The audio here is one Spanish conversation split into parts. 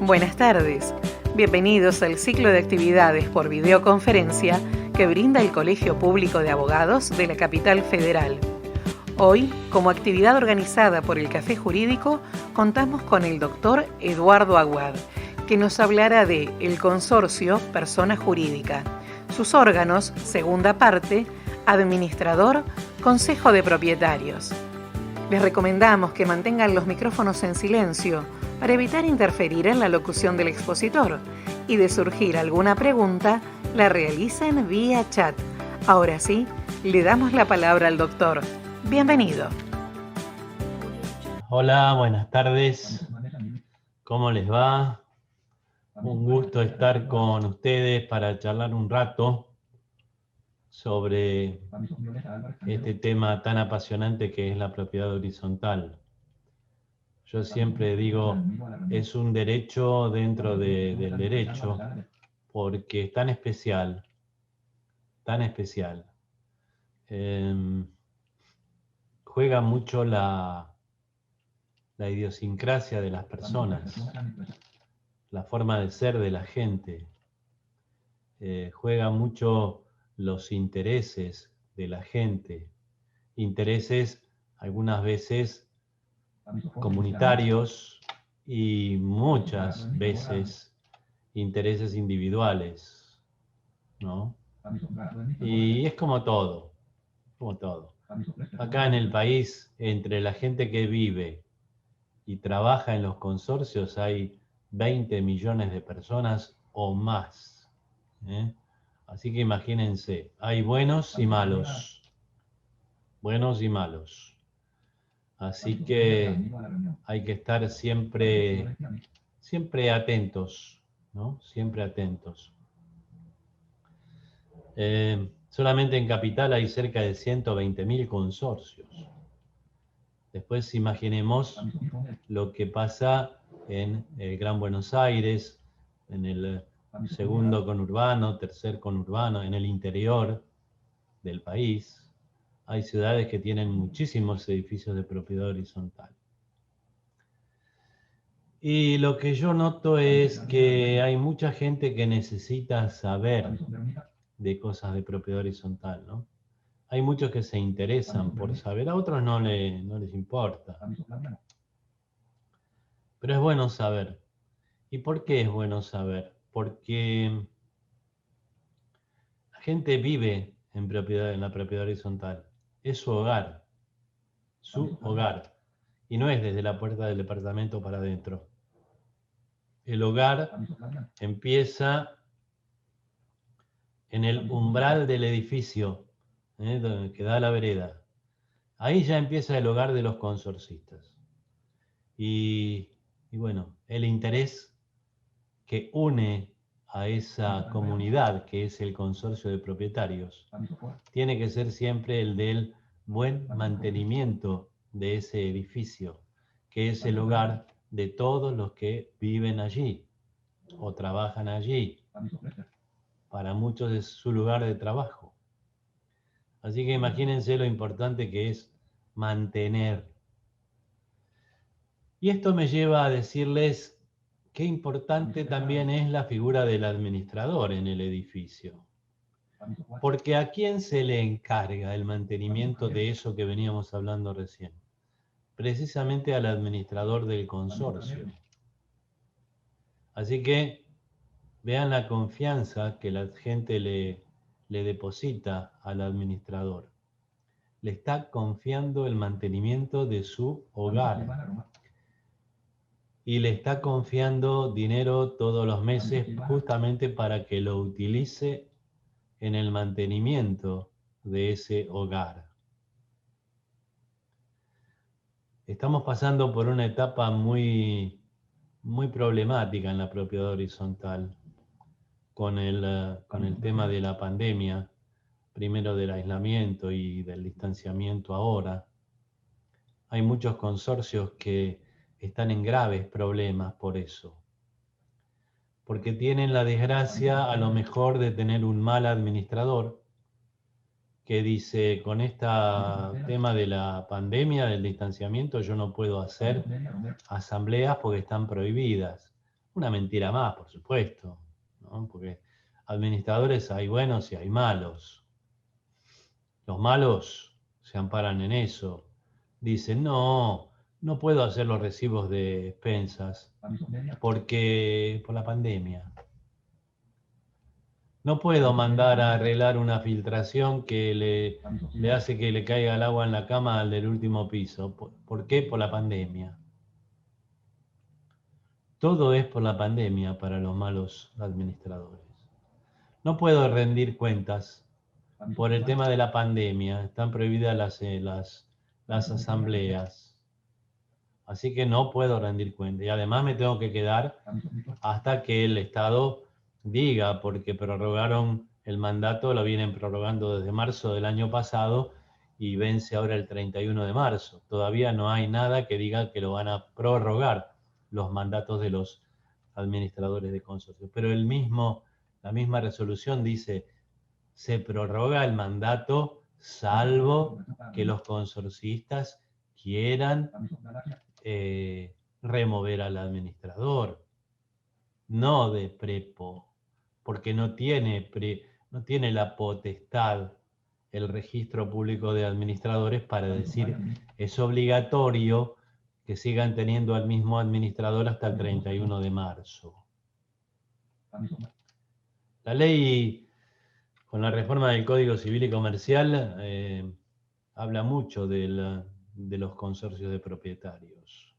Buenas tardes. Bienvenidos al ciclo de actividades por videoconferencia que brinda el Colegio Público de Abogados de la Capital Federal. Hoy, como actividad organizada por el Café Jurídico, contamos con el doctor Eduardo Aguad, que nos hablará de el consorcio persona jurídica, sus órganos, segunda parte, administrador, consejo de propietarios. Les recomendamos que mantengan los micrófonos en silencio para evitar interferir en la locución del expositor y de surgir alguna pregunta, la realicen vía chat. Ahora sí, le damos la palabra al doctor. Bienvenido. Hola, buenas tardes. ¿Cómo les va? Un gusto estar con ustedes para charlar un rato sobre este tema tan apasionante que es la propiedad horizontal. Yo siempre digo, es un derecho dentro del derecho, porque es tan especial, tan especial. Juega mucho la idiosincrasia de las personas, la forma de ser de la gente. Juega mucho los intereses de la gente, intereses algunas veces comunitarios y muchas veces intereses individuales, ¿no? Y es como todo, como todo. Acá en el país, entre la gente que vive y trabaja en los consorcios, hay 20 millones de personas o más, ¿eh? Así que imagínense, hay buenos y malos, buenos y malos. Así que hay que estar siempre atentos, ¿no? Siempre atentos. Solamente en Capital hay cerca de 120.000 consorcios. Después imaginemos lo que pasa en el Gran Buenos Aires, en el segundo conurbano, tercer conurbano, en el interior del país. Hay ciudades que tienen muchísimos edificios de propiedad horizontal. Y lo que yo noto es que hay mucha gente que necesita saber de cosas de propiedad horizontal, ¿no? Hay muchos que se interesan por saber, a otros no les importa. Pero es bueno saber. ¿Y por qué es bueno saber? Porque la gente vive en la propiedad horizontal. Es su hogar. Su hogar. Y no es desde la puerta del departamento para adentro. El hogar empieza en el umbral del edificio, que da a la vereda. Ahí ya empieza el hogar de los consorcistas. Y bueno, el interés que une a esa comunidad, que es el consorcio de propietarios, tiene que ser siempre el del buen mantenimiento de ese edificio, que es el hogar de todos los que viven allí o trabajan allí. Para muchos es su lugar de trabajo. Así que imagínense lo importante que es mantener. Y esto me lleva a decirles qué importante también es la figura del administrador en el edificio. Porque ¿a quién se le encarga el mantenimiento de eso que veníamos hablando recién? Precisamente al administrador del consorcio. Así que vean la confianza que la gente le deposita al administrador. Le está confiando el mantenimiento de su hogar. Y le está confiando dinero todos los meses justamente para que lo utilice en el mantenimiento de ese hogar. Estamos pasando por una etapa muy problemática en la propiedad horizontal con el tema de la pandemia, primero del aislamiento y del distanciamiento ahora. Hay muchos consorcios que están en graves problemas por eso, porque tienen la desgracia a lo mejor de tener un mal administrador que dice, con este tema de la pandemia, del distanciamiento, yo no puedo hacer asambleas porque están prohibidas. Una mentira más, por supuesto, ¿no? Porque administradores hay buenos y hay malos. Los malos se amparan en eso. Dicen, no, no puedo hacer los recibos de expensas porque por la pandemia. No puedo mandar a arreglar una filtración que le hace que le caiga el agua en la cama al del último piso. ¿Por qué? Por la pandemia. Todo es por la pandemia para los malos administradores. No puedo rendir cuentas por el tema de la pandemia. Están prohibidas las asambleas. Así que no puedo rendir cuentas. Y además me tengo que quedar hasta que el Estado diga, porque prorrogaron el mandato, lo vienen prorrogando desde marzo del año pasado y vence ahora el 31 de marzo. Todavía no hay nada que diga que lo van a prorrogar los mandatos de los administradores de consorcios. Pero la misma resolución dice, se prorroga el mandato salvo que los consorcistas quieran remover al administrador, no de prepo, porque no tiene la potestad el registro público de administradores para decir es obligatorio que sigan teniendo al mismo administrador hasta el 31 de marzo. La ley, con la reforma del Código Civil y Comercial, habla mucho de los consorcios de propietarios.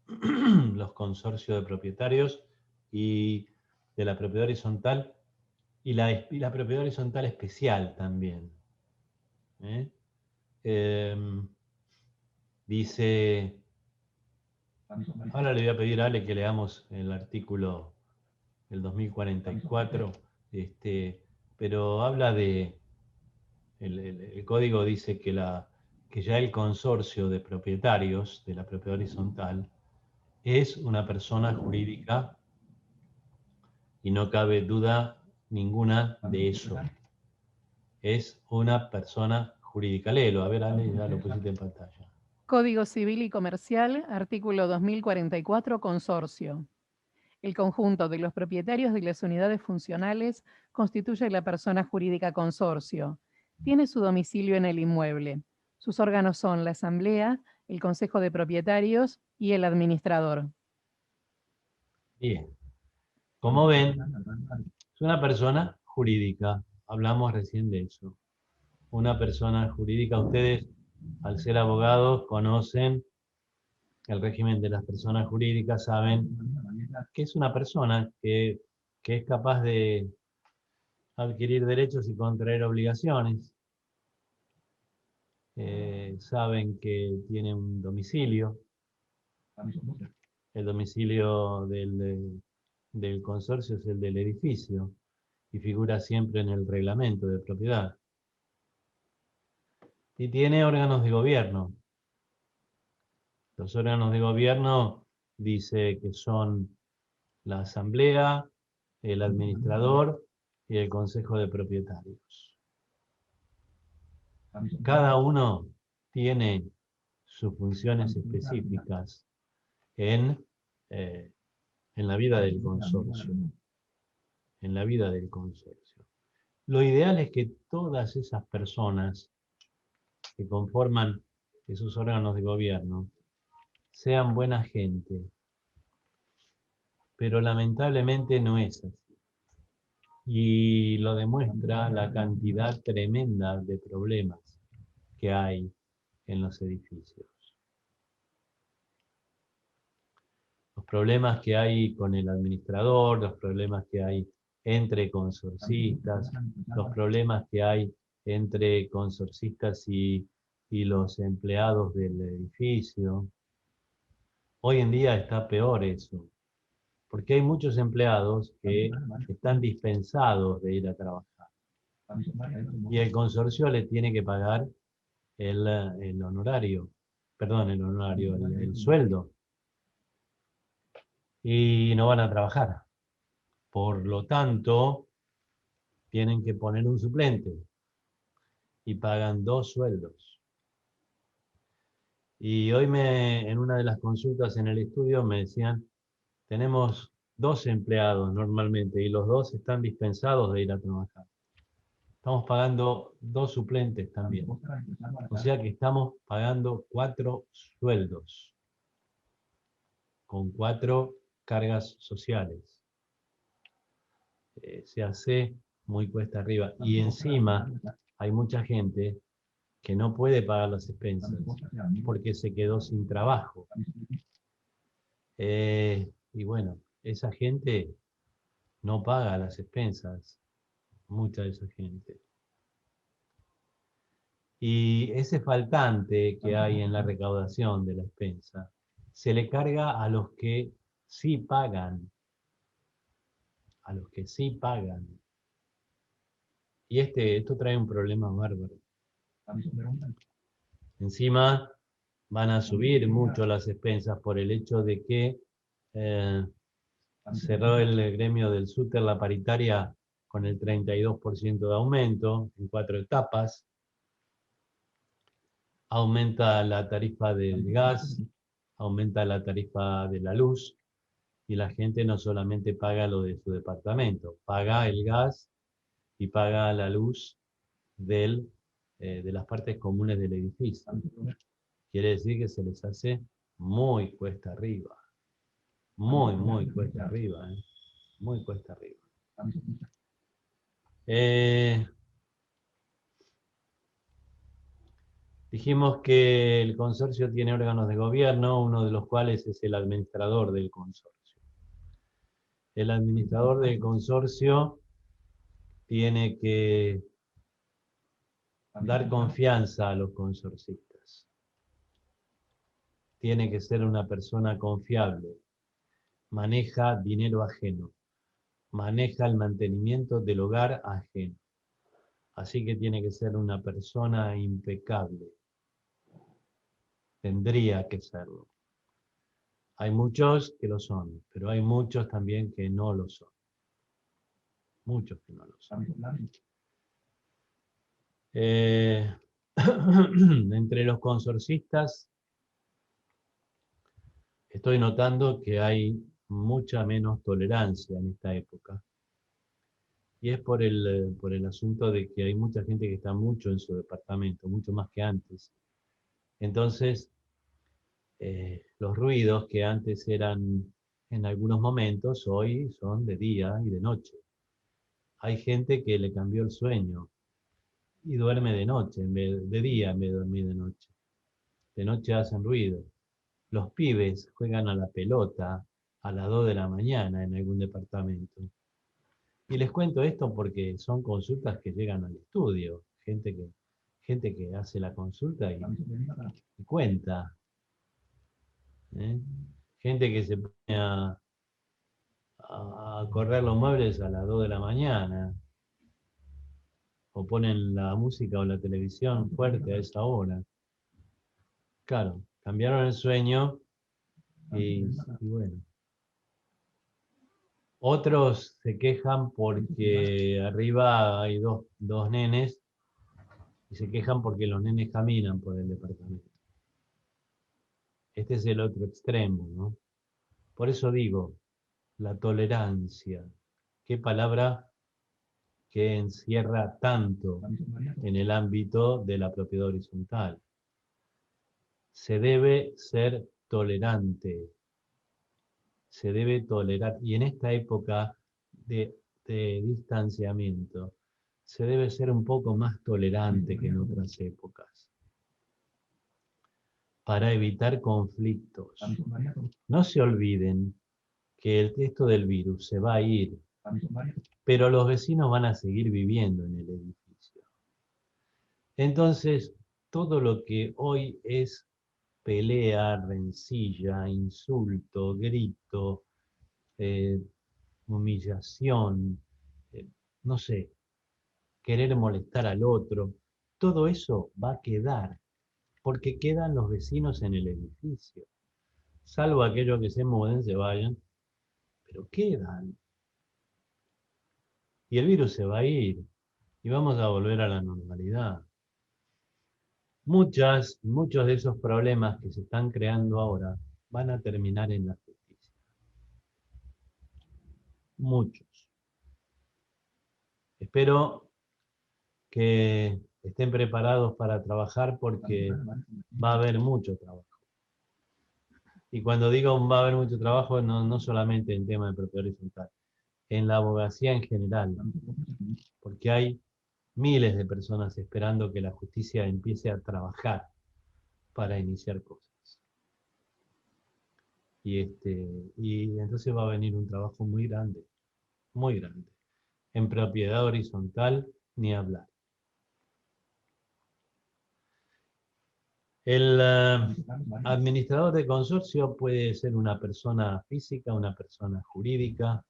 Los consorcios de propietarios y de la propiedad horizontal y la propiedad horizontal especial también. Dice, ahora le voy a pedir a Ale que leamos el artículo del 2044, pero habla de, el código dice que ya el consorcio de propietarios de la propiedad horizontal es una persona jurídica y no cabe duda ninguna de eso. Es una persona jurídica. Léelo, a ver, Ale, ya lo pusiste en pantalla. Código Civil y Comercial, artículo 2044, consorcio. El conjunto de los propietarios de las unidades funcionales constituye la persona jurídica consorcio. Tiene su domicilio en el inmueble. Sus órganos son la Asamblea, el Consejo de Propietarios y el Administrador. Bien. Como ven, es una persona jurídica. Hablamos recién de eso. Una persona jurídica. Ustedes, al ser abogados, conocen el régimen de las personas jurídicas, saben que es una persona que es capaz de adquirir derechos y contraer obligaciones. Saben que tiene un domicilio. El domicilio del consorcio es el del edificio y figura siempre en el reglamento de propiedad. Y tiene órganos de gobierno. Los órganos de gobierno dice que son la asamblea, el administrador y el consejo de propietarios. Cada uno tiene sus funciones específicas en la vida del consorcio. En la vida del consorcio. Lo ideal es que todas esas personas que conforman esos órganos de gobierno sean buena gente, pero lamentablemente no es así. Y lo demuestra la cantidad tremenda de problemas que hay en los edificios. Los problemas que hay con el administrador, los problemas que hay entre consorcistas, los problemas que hay entre consorcistas y los empleados del edificio. Hoy en día está peor eso, porque hay muchos empleados que están dispensados de ir a trabajar. Y el consorcio le tiene que pagar el honorario, perdón, el sueldo. Y no van a trabajar. Por lo tanto, tienen que poner un suplente y pagan 2 sueldos. Y hoy en una de las consultas en el estudio me decían, tenemos 2 empleados normalmente y los 2 están dispensados de ir a trabajar. Estamos pagando 2 suplentes también. O sea que estamos pagando 4 sueldos con 4 cargas sociales. Se hace muy cuesta arriba. Y encima hay mucha gente que no puede pagar las expensas porque se quedó sin trabajo. Y bueno, esa gente no paga las expensas, mucha de esa gente. Y ese faltante que hay en la recaudación de la expensa se le carga a los que sí pagan, a los que sí pagan. Y esto trae un problema bárbaro. Encima van a subir mucho las expensas por el hecho de que cerró el gremio del SUTER la paritaria con el 32% de aumento en 4 etapas. Aumenta la tarifa del gas, aumenta la tarifa de la luz y la gente no solamente paga lo de su departamento, paga el gas y paga la luz de las partes comunes del edificio. Quiere decir que se les hace muy cuesta arriba. Muy cuesta arriba. Muy cuesta arriba. Dijimos que el consorcio tiene órganos de gobierno, uno de los cuales es el administrador del consorcio. El administrador del consorcio tiene que dar confianza a los consorcistas. Tiene que ser una persona confiable. Maneja dinero ajeno. Maneja el mantenimiento del hogar ajeno. Así que tiene que ser una persona impecable. Tendría que serlo. Hay muchos que lo son, pero hay muchos también que no lo son. Muchos que no lo son. Entre los consorcistas estoy notando que hay mucha menos tolerancia en esta época. Y es por el asunto de que hay mucha gente que está mucho en su departamento, mucho más que antes. Entonces, los ruidos que antes eran en algunos momentos, hoy son de día y de noche. Hay gente que le cambió el sueño y duerme de noche, de día en vez de dormir de noche. De noche hacen ruido. Los pibes juegan a la pelota a las 2 de la mañana en algún departamento. Y les cuento esto porque son consultas que llegan al estudio. Gente que hace la consulta y cuenta. Gente que se pone a correr los muebles a las 2 de la mañana. O ponen la música o la televisión fuerte a esa hora. Claro, cambiaron el sueño y bueno. Otros se quejan porque arriba hay dos nenes y se quejan porque los nenes caminan por el departamento. Este es el otro extremo, ¿no? Por eso digo, la tolerancia. Qué palabra que encierra tanto en el ámbito de la propiedad horizontal. Se debe ser tolerante. Se debe tolerar. Y en esta época de distanciamiento, se debe ser un poco más tolerante que en otras épocas, para evitar conflictos. No se olviden que el texto del virus se va a ir, pero los vecinos van a seguir viviendo en el edificio. Entonces, todo lo que hoy es pelea, rencilla, insulto, grito, humillación, no sé, querer molestar al otro, todo eso va a quedar, porque quedan los vecinos en el edificio. Salvo aquellos que se muden, se vayan, pero quedan. Y el virus se va a ir y vamos a volver a la normalidad. Muchos de esos problemas que se están creando ahora van a terminar en la justicia. muchos. Espero que estén preparados para trabajar porque va a haber mucho trabajo. Y cuando digo va a haber mucho trabajo, no solamente en tema de propiedad horizontal, en la abogacía en general, porque hay miles de personas esperando que la justicia empiece a trabajar para iniciar cosas. Y entonces va a venir un trabajo muy grande, muy grande. En propiedad horizontal, ni hablar. El administrador de consorcio puede ser una persona física, una persona jurídica,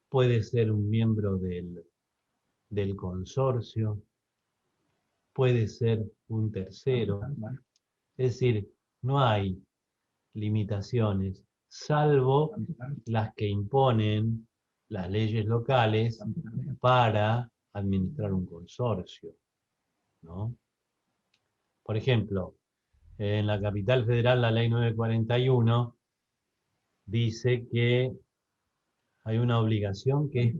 puede ser un miembro del consorcio, puede ser un tercero. Es decir, no hay limitaciones, salvo las que imponen las leyes locales para administrar un consorcio, ¿no? Por ejemplo, en la capital federal, la ley 941 dice que hay una obligación que es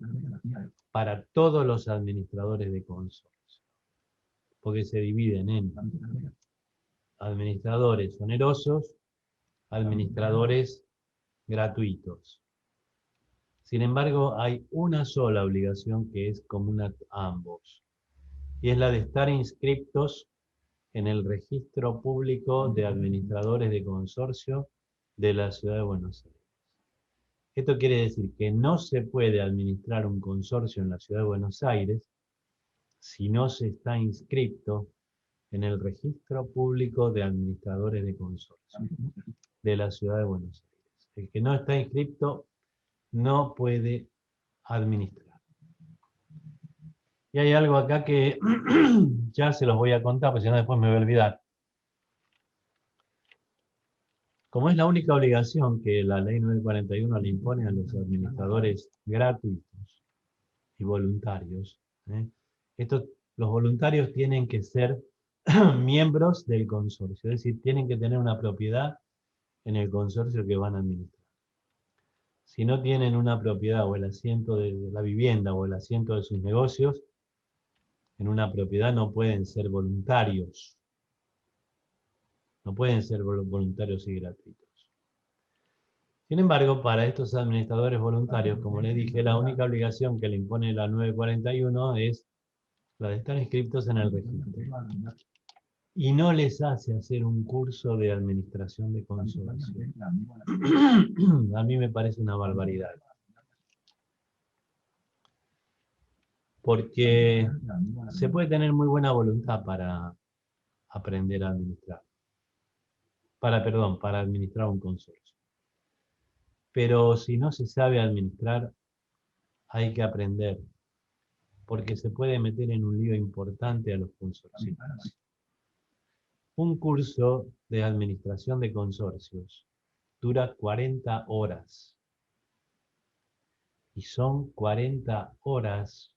para todos los administradores de consorcio, porque se dividen en administradores onerosos, administradores gratuitos. Sin embargo, hay una sola obligación que es común a ambos, y es la de estar inscriptos en el registro público de administradores de consorcio de la Ciudad de Buenos Aires. Esto quiere decir que no se puede administrar un consorcio en la Ciudad de Buenos Aires si no se está inscripto en el registro público de administradores de consorcio de la Ciudad de Buenos Aires. El que no está inscripto no puede administrar. Y hay algo acá que ya se los voy a contar, porque si no después me voy a olvidar. Como es la única obligación que la ley 941 le impone a los administradores gratuitos y voluntarios, los voluntarios tienen que ser miembros del consorcio, es decir, tienen que tener una propiedad en el consorcio que van a administrar. Si no tienen una propiedad o el asiento de la vivienda o el asiento de sus negocios, en una propiedad no pueden ser voluntarios. No pueden ser voluntarios y gratuitos. Sin embargo, para estos administradores voluntarios, como les dije, la única obligación que le impone la 941 es la de estar inscritos en el registro. Y no les hace hacer un curso de administración de consorcio. A mí me parece una barbaridad. Porque se puede tener muy buena voluntad para aprender a administrar. Para administrar un consorcio. Pero si no se sabe administrar, hay que aprender, porque se puede meter en un lío importante a los consorcios. Un curso de administración de consorcios dura 40 horas. Y son 40 horas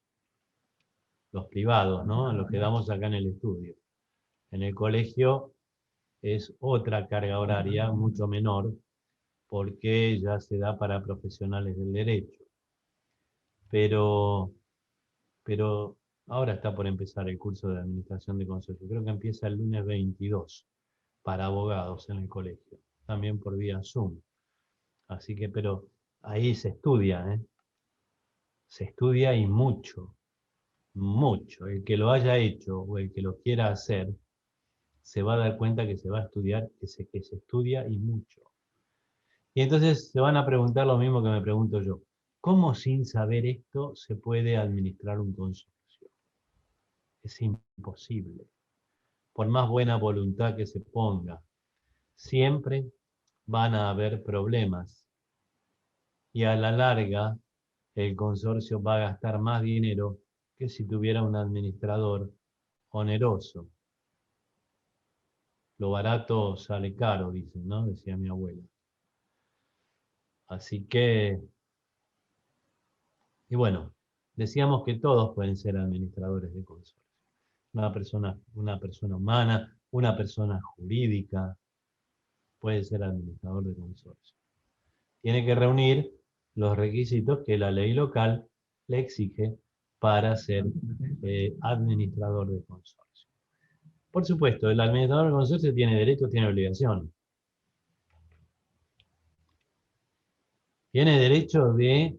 los privados, ¿no? Los que damos acá en el estudio. En el colegio es otra carga horaria, mucho menor, porque ya se da para profesionales del derecho. Pero ahora está por empezar el curso de administración de consorcio. Creo que empieza el lunes 22 para abogados en el colegio, también por vía Zoom. Así que, pero ahí se estudia, ¿eh? Se estudia y mucho, mucho. El que lo haya hecho o el que lo quiera hacer, se va a dar cuenta que se va a estudiar, que se estudia y mucho. Y entonces se van a preguntar lo mismo que me pregunto yo. ¿Cómo sin saber esto se puede administrar un consorcio? Es imposible. Por más buena voluntad que se ponga, siempre van a haber problemas. Y a la larga, el consorcio va a gastar más dinero que si tuviera un administrador oneroso. Lo barato sale caro, dicen, ¿no? Decía mi abuela. Así que, y bueno, decíamos que todos pueden ser administradores de consorcio. Una persona humana, una persona jurídica, puede ser administrador de consorcio. Tiene que reunir los requisitos que la ley local le exige para ser administrador de consorcio. Por supuesto, el administrador de consorcio tiene derechos, tiene obligaciones. Tiene derecho de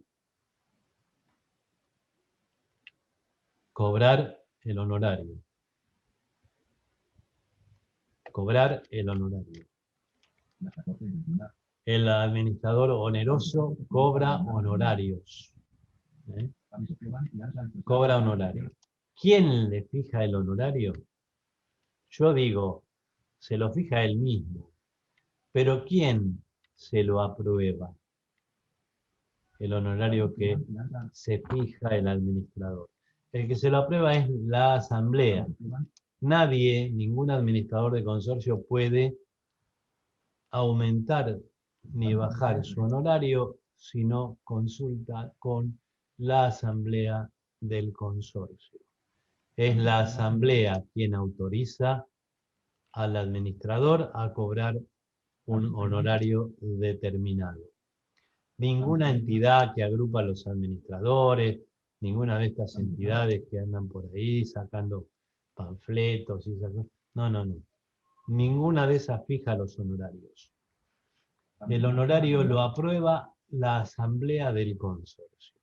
cobrar el honorario. Cobrar el honorario. El administrador oneroso cobra honorarios. Cobra honorario. ¿Quién le fija el honorario? Yo digo, se lo fija él mismo. Pero ¿quién se lo aprueba? El honorario que se fija el administrador. El que se lo aprueba es la asamblea. Nadie, ningún administrador de consorcio puede aumentar ni bajar su honorario si no consulta con la asamblea del consorcio. Es la asamblea quien autoriza al administrador a cobrar un honorario determinado. Ninguna entidad que agrupa a los administradores, ninguna de estas entidades que andan por ahí sacando panfletos y esas cosas. No. Ninguna de esas fija los honorarios. El honorario lo aprueba la asamblea del consorcio.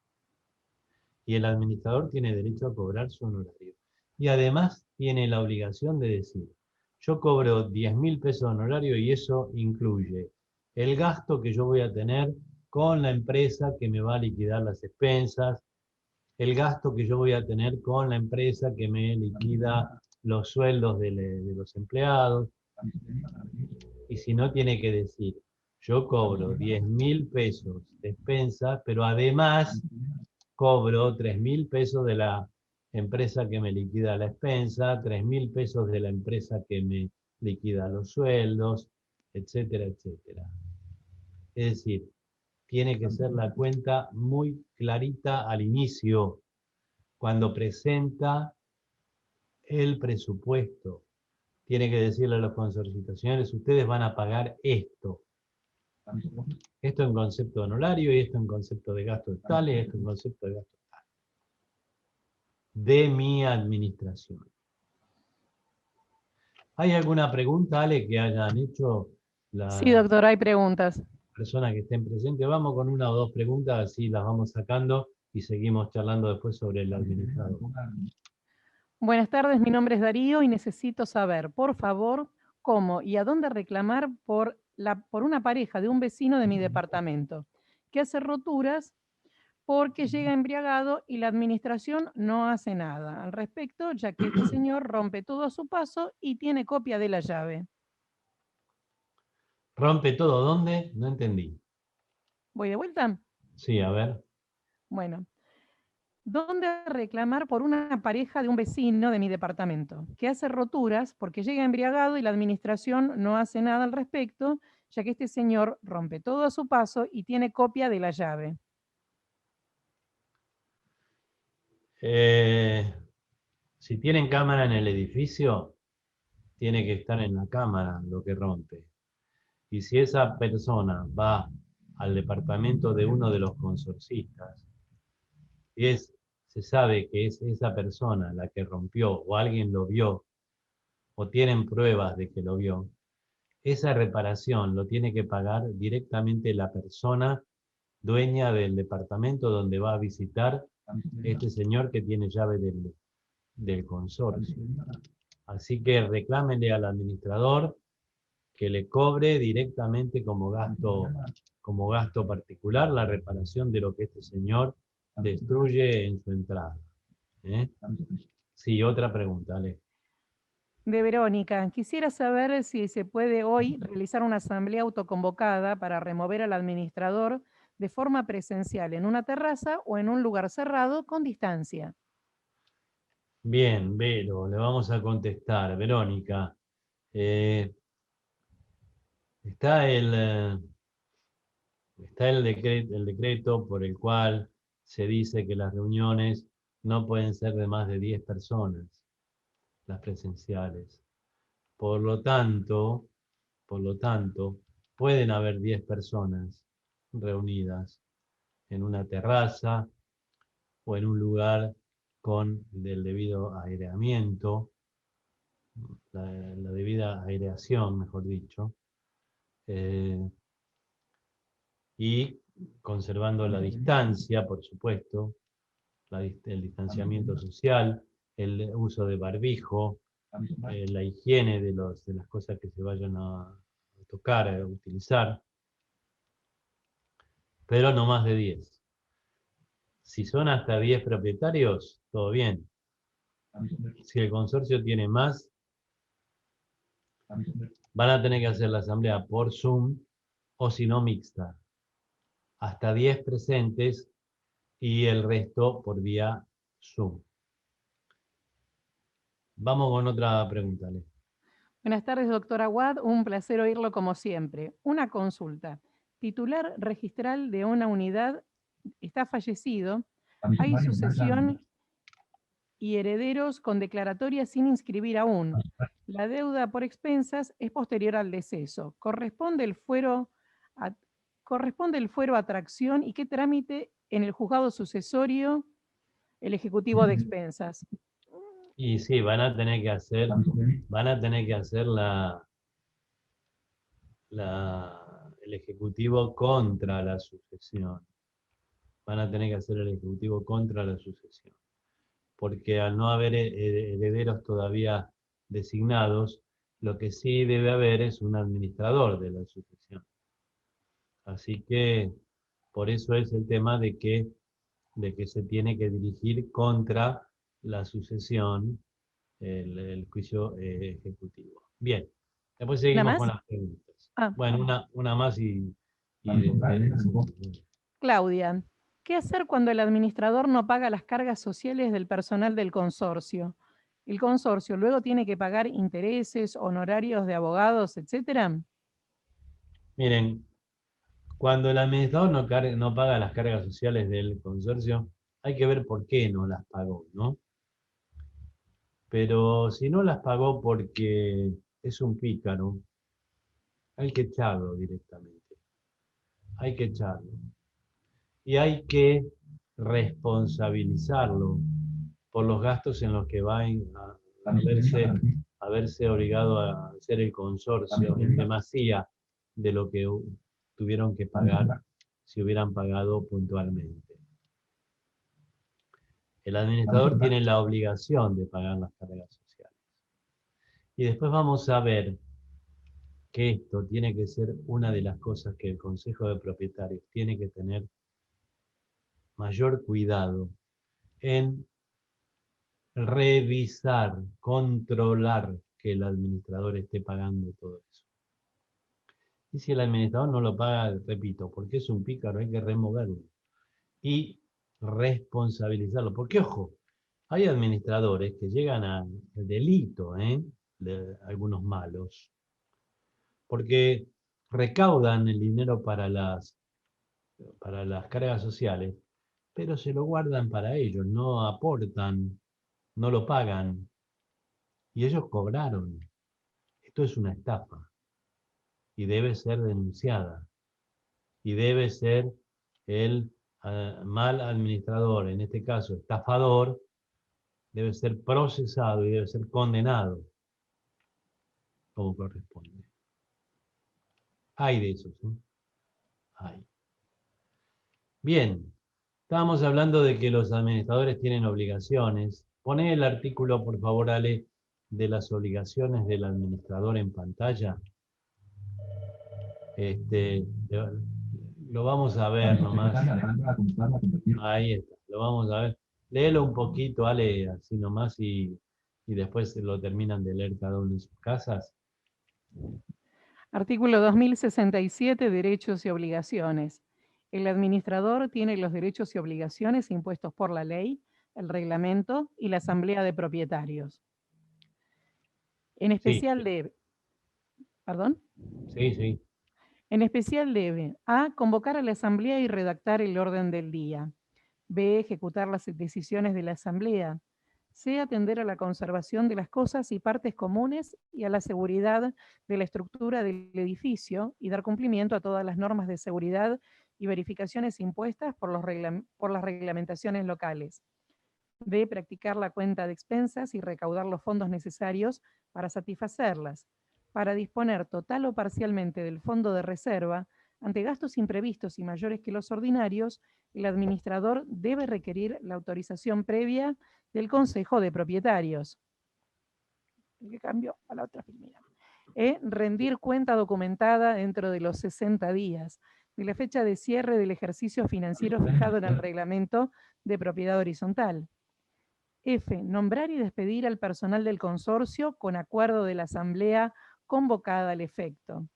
Y el administrador tiene derecho a cobrar su honorario. Y además tiene la obligación de decir, yo cobro 10.000 pesos de honorario y eso incluye el gasto que yo voy a tener con la empresa que me va a liquidar las expensas, el gasto que yo voy a tener con la empresa que me liquida los sueldos de los empleados. Y si no, tiene que decir, yo cobro 10.000 pesos de expensas, pero además cobro 3.000 pesos de la empresa que me liquida la expensa, 3.000 pesos de la empresa que me liquida los sueldos, etcétera, etcétera. Es decir, tiene que ser la cuenta muy clarita al inicio, cuando presenta el presupuesto. Tiene que decirle a los consorcios, señores, ustedes van a pagar esto. Esto en concepto de honorario, y esto en concepto de gastos tales, y esto en concepto de gastos tales. De mi administración. ¿Hay alguna pregunta, Ale, que hayan hecho Sí, las doctor, hay preguntas. personas que estén presentes? Vamos con una o dos preguntas, así las vamos sacando y seguimos charlando después sobre el administrador. Buenas tardes, mi nombre es Darío y necesito saber, por favor, cómo y a dónde reclamar por una pareja de un vecino de mi departamento que hace roturas porque llega embriagado y la administración no hace nada al respecto, ya que este señor rompe todo a su paso y tiene copia de la llave. ¿Rompe todo dónde? No entendí. ¿Voy de vuelta? Sí, a ver. Bueno, ¿dónde reclamar por una pareja de un vecino de mi departamento que hace roturas porque llega embriagado y la administración no hace nada al respecto, ya que este señor rompe todo a su paso y tiene copia de la llave? Si tienen cámara en el edificio, tiene que estar en la cámara lo que rompe. Y si esa persona va al departamento de uno de los consorcistas, y se sabe que es esa persona la que rompió o alguien lo vio o tienen pruebas de que lo vio, esa reparación lo tiene que pagar directamente la persona dueña del departamento donde va a visitar este señor que tiene llave del consorcio. Así que reclámenle al administrador que le cobre directamente como gasto particular la reparación de lo que este señor destruye en su entrada. ¿Eh? Sí, otra pregunta, Ale. De Verónica, quisiera saber si se puede hoy realizar una asamblea autoconvocada para remover al administrador de forma presencial en una terraza o en un lugar cerrado con distancia. Bien, Vero, le vamos a contestar. Verónica, está el decreto por el cual se dice que las reuniones no pueden ser de más de 10 personas, las presenciales. Por lo tanto, pueden haber 10 personas reunidas en una terraza o en un lugar con el debido aireamiento, la debida aireación, mejor dicho, y conservando la distancia, por supuesto, el distanciamiento social, el uso de barbijo, la higiene de las cosas que se vayan a tocar, a utilizar, pero no más de 10. Si son hasta 10 propietarios, todo bien. Si el consorcio tiene más, van a tener que hacer la asamblea por Zoom o si no mixta. Hasta 10 presentes y el resto por vía Zoom. Vamos con otra pregunta, Ale. Buenas tardes, doctor Aguad. Un placer oírlo como siempre. Una consulta. Titular registral de una unidad está fallecido. Hay sucesión y herederos con declaratoria sin inscribir aún. La deuda por expensas es posterior al deceso. ¿Corresponde el fuero a tracción y qué trámite en el juzgado sucesorio el ejecutivo de expensas? Y sí, van a tener que hacer el ejecutivo contra la sucesión. Van a tener que hacer el ejecutivo contra la sucesión. Porque al no haber herederos todavía designados, lo que sí debe haber es un administrador de la sucesión. Así que por eso es el tema de que se tiene que dirigir contra la sucesión el juicio ejecutivo. Bien, después ¿Una seguimos más? con las preguntas. Ah, Bueno, una más y Claudia, ¿qué hacer cuando el administrador no paga las cargas sociales del personal del consorcio? ¿El consorcio luego tiene que pagar intereses, honorarios de abogados, etcétera? miren, cuando el administrador no paga las cargas sociales del consorcio, hay que ver por qué no las pagó, ¿no? Pero si no las pagó porque es un pícaro, hay que echarlo directamente. Hay que echarlo. Y hay que responsabilizarlo por los gastos en los que va a verse obligado a hacer el consorcio en demasía de lo que tuvieron que pagar si hubieran pagado puntualmente. El administrador tiene la obligación de pagar las cargas sociales. Y después vamos a ver que esto tiene que ser una de las cosas que el Consejo de Propietarios tiene que tener mayor cuidado en revisar, controlar que el administrador esté pagando todo eso. Y si el administrador no lo paga, repito, porque es un pícaro, hay que removerlo. Y responsabilizarlo. Porque, ojo, hay administradores que llegan al delito, de algunos malos, porque recaudan el dinero para las cargas sociales, pero se lo guardan para ellos, no aportan, no lo pagan, y ellos cobraron. Esto es una estafa y debe ser denunciada y debe ser el mal administrador, en este caso estafador, debe ser procesado y debe ser condenado como corresponde. Hay de esos, ¿eh? Hay. Bien, estábamos hablando de que los administradores tienen obligaciones. Poné el artículo, por favor, Ale, de las obligaciones del administrador en pantalla. Lo vamos a ver nomás. Ahí está, lo vamos a ver. Léelo un poquito, Ale, así nomás y después lo terminan de leer cada uno en sus casas. Artículo 2067, derechos y obligaciones. El administrador tiene los derechos y obligaciones impuestos por la ley, el reglamento y la asamblea de propietarios. En especial Sí, debe, ¿perdón? sí. En especial debe: A, convocar a la asamblea y redactar el orden del día. B, ejecutar las decisiones de la asamblea. C, atender a la conservación de las cosas y partes comunes y a la seguridad de la estructura del edificio y dar cumplimiento a todas las normas de seguridad y verificaciones impuestas por las reglamentaciones locales. B. Practicar la cuenta de expensas y recaudar los fondos necesarios para satisfacerlas. Para disponer total o parcialmente del fondo de reserva, ante gastos imprevistos y mayores que los ordinarios, el administrador debe requerir la autorización previa del Consejo de Propietarios. ¿Qué cambio? A la otra primera. Rendir cuenta documentada dentro de los 60 días de la fecha de cierre del ejercicio financiero fijado en el reglamento de propiedad horizontal. F. Nombrar y despedir al personal del consorcio con acuerdo de la asamblea convocada al efecto.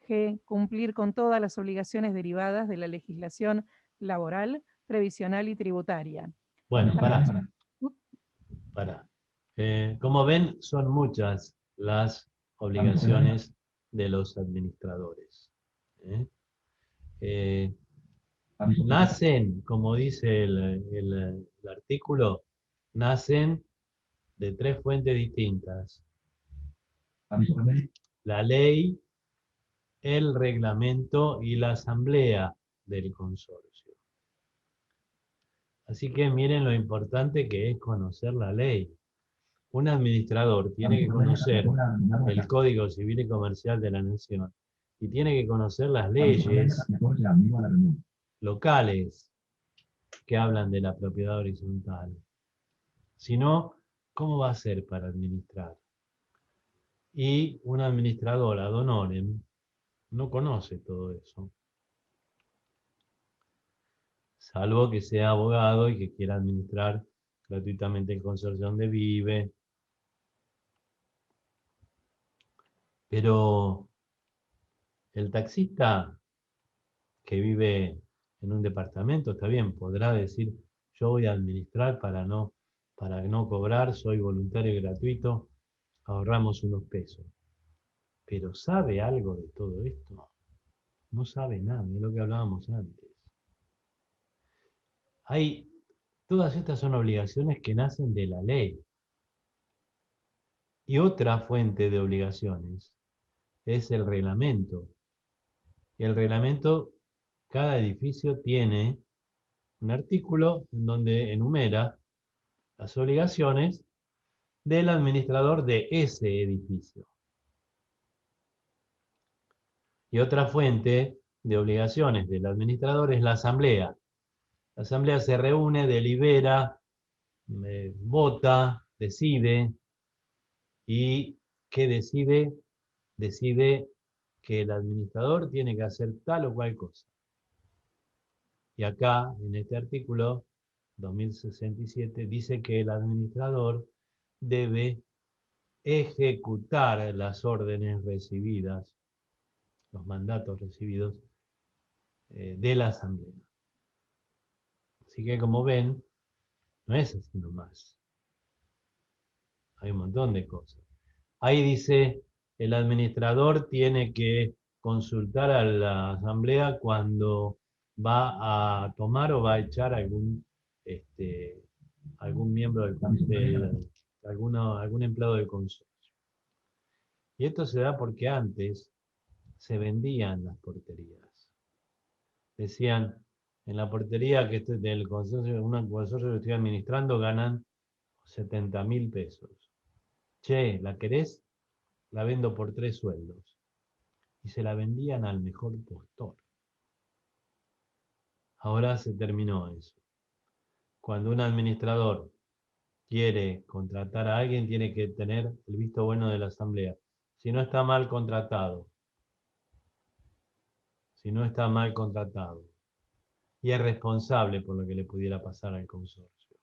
G. Cumplir con todas las obligaciones derivadas de la legislación laboral, previsional y tributaria. Bueno, para. Como ven, son muchas las obligaciones de los administradores. Nacen, como dice el artículo, nacen de tres fuentes distintas: la ley, el reglamento y la asamblea del consorcio. Así que miren lo importante que es conocer la ley. Un administrador tiene que conocer el Código Civil y Comercial de la Nación y tiene que conocer las leyes locales que hablan de la propiedad horizontal. Si no, ¿cómo va a ser para administrar? Y un administrador ad honorem no conoce todo eso, salvo que sea abogado y que quiera administrar gratuitamente el consorcio donde vive. Pero el taxista que vive en un departamento, está bien, podrá decir, yo voy a administrar para no cobrar, soy voluntario y gratuito, ahorramos unos pesos. Pero ¿sabe algo de todo esto? No sabe nada, es lo que hablábamos antes. Todas estas son obligaciones que nacen de la ley. Y otra fuente de obligaciones es el reglamento. Y el reglamento, cada edificio tiene un artículo en donde enumera las obligaciones del administrador de ese edificio. Y otra fuente de obligaciones del administrador es la asamblea. La asamblea se reúne, delibera, vota, decide. ¿Y qué decide? Decide que el administrador tiene que hacer tal o cual cosa. Y acá, en este artículo 2067, dice que el administrador debe ejecutar las órdenes recibidas, los mandatos recibidos de la asamblea. Así que, como ven, no es así nomás. Hay un montón de cosas. Ahí dice, el administrador tiene que consultar a la asamblea cuando va a tomar o va a echar algún miembro algún empleado del consorcio. Y esto se da porque antes se vendían las porterías. Decían, en la portería que del consorcio, un consorcio que estoy administrando, ganan 70.000 pesos. Che, ¿la querés? La vendo por 3 sueldos. Y se la vendían al mejor postor. Ahora se terminó eso. Cuando un administrador quiere contratar a alguien, tiene que tener el visto bueno de la asamblea. Si no está mal contratado. Si no está mal contratado. Y es responsable por lo que le pudiera pasar al consorcio.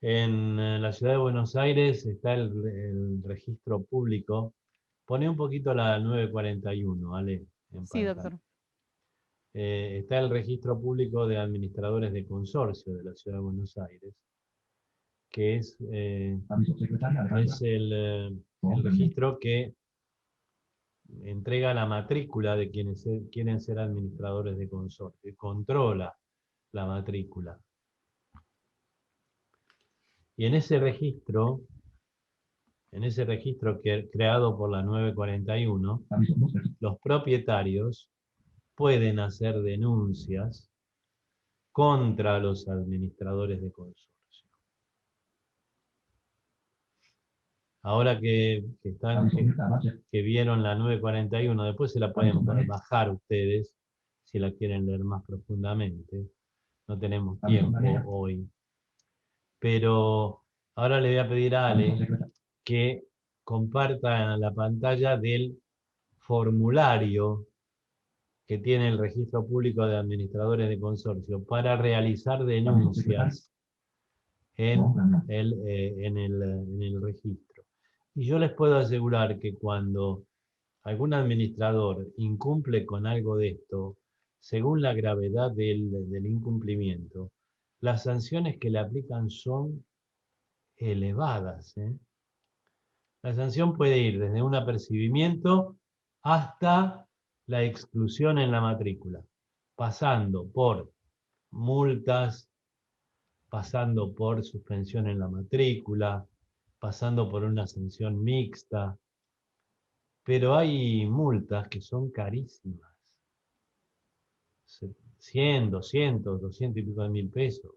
En la ciudad de Buenos Aires está el registro público. Pone un poquito la 941, ¿vale? Sí, doctor. Está el registro público de administradores de consorcio de la ciudad de Buenos Aires, que es el registro que entrega la matrícula de quienes quieren ser administradores de consorcio, y controla la matrícula. Y en ese registro en ese registro creado por la 941, los propietarios pueden hacer denuncias contra los administradores de consorcio. Ahora que vieron la 941, después se la pueden bajar ustedes si la quieren leer más profundamente. No tenemos tiempo hoy. Pero ahora le voy a pedir a Ale que comparta la pantalla del formulario que tiene el Registro Público de Administradores de Consorcio para realizar denuncias en el registro. Y yo les puedo asegurar que cuando algún administrador incumple con algo de esto, según la gravedad del incumplimiento, las sanciones que le aplican son elevadas, ¿eh? La sanción puede ir desde un apercibimiento hasta la exclusión en la matrícula, pasando por multas, pasando por suspensión en la matrícula, pasando por una sanción mixta, pero hay multas que son carísimas. 100, 200, 200 y pico de mil pesos.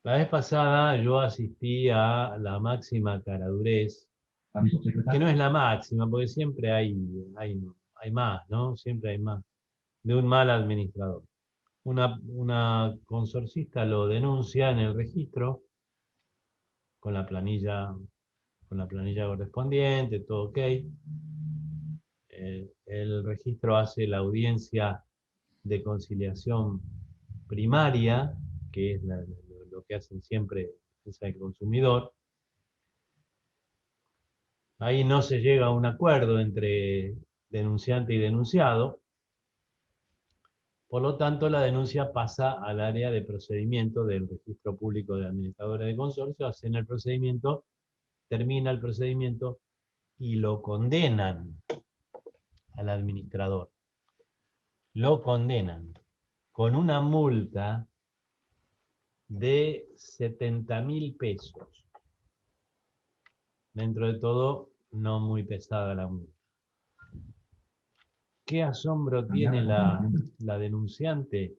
La vez pasada yo asistí a la máxima caradurez, que no es la máxima, porque siempre hay más, ¿no? Siempre hay más, de un mal administrador. Una consorcista lo denuncia en el registro con la planilla correspondiente, todo ok. El registro hace la audiencia de conciliación primaria, que es lo que hacen siempre defensa del consumidor. Ahí no se llega a un acuerdo entre denunciante y denunciado. Por lo tanto, la denuncia pasa al área de procedimiento del Registro Público de Administradores de Consorcio, hacen el procedimiento, termina el procedimiento y lo condenan al administrador. Lo condenan con una multa de 70.000 pesos. Dentro de todo, no muy pesada la multa. ¿Qué asombro tiene la denunciante?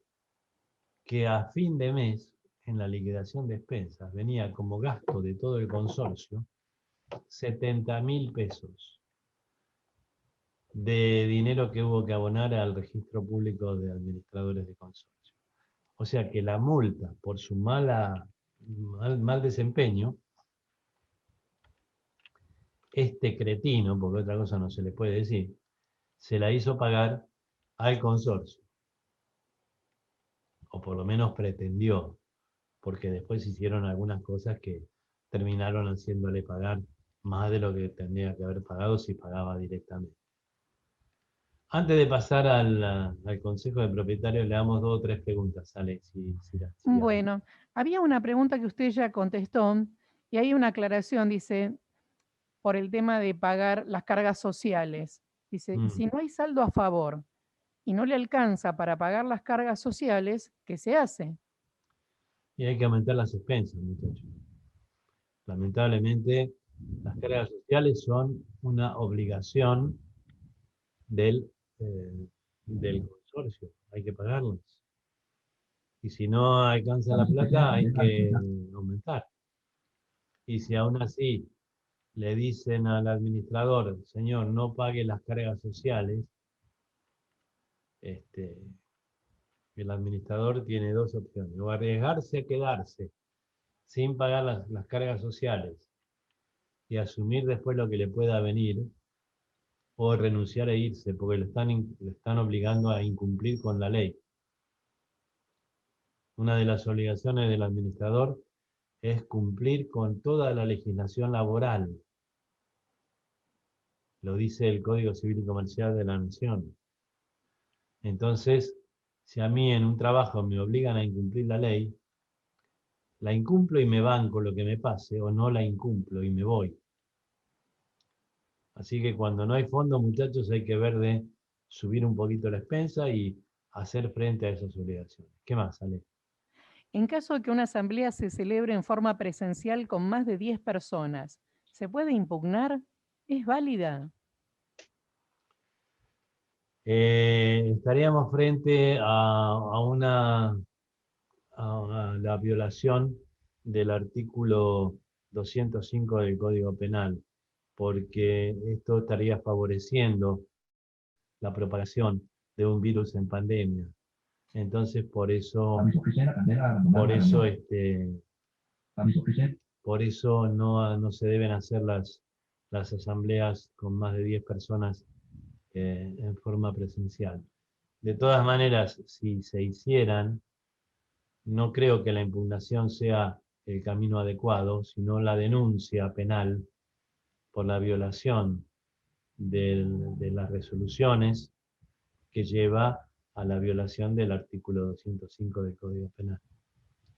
Que a fin de mes, en la liquidación de expensas, venía como gasto de todo el consorcio 70.000 pesos de dinero que hubo que abonar al Registro Público de Administradores de Consorcio. O sea que la multa por su mal desempeño, este cretino, porque otra cosa no se le puede decir, se la hizo pagar al consorcio. O por lo menos pretendió, porque después hicieron algunas cosas que terminaron haciéndole pagar más de lo que tendría que haber pagado si pagaba directamente. Antes de pasar al Consejo de Propietarios, le damos 2 o 3 preguntas, Alex. Bueno, había una pregunta que usted ya contestó y hay una aclaración, dice, por el tema de pagar las cargas sociales. Dice, si no hay saldo a favor y no le alcanza para pagar las cargas sociales, ¿qué se hace? Y hay que aumentar las expensas, muchachos. Lamentablemente, las cargas sociales son una obligación del consorcio. Hay que pagarlas. Y si no alcanza la plata, hay que aumentar. Y si aún así le dicen al administrador, señor, no pague las cargas sociales, el administrador tiene 2 opciones: o arriesgarse a quedarse sin pagar las cargas sociales y asumir después lo que le pueda venir, o renunciar e irse, porque le están obligando a incumplir con la ley. Una de las obligaciones del administrador es cumplir con toda la legislación laboral. Lo dice el Código Civil y Comercial de la Nación. Entonces, si a mí en un trabajo me obligan a incumplir la ley, la incumplo y me banco lo que me pase, o no la incumplo y me voy. Así que cuando no hay fondos, muchachos, hay que ver de subir un poquito la expensa y hacer frente a esas obligaciones. ¿Qué más, Ale? En caso de que una asamblea se celebre en forma presencial con más de 10 personas, ¿Se puede impugnar? ¿Es válida? Estaríamos frente a la violación del artículo 205 del Código Penal, porque esto estaría favoreciendo la propagación de un virus en pandemia. Entonces, por eso no se deben hacer las asambleas con más de 10 personas en forma presencial. De todas maneras, si se hicieran, no creo que la impugnación sea el camino adecuado, sino la denuncia penal por la violación de las resoluciones que lleva a la violación del artículo 205 del Código Penal.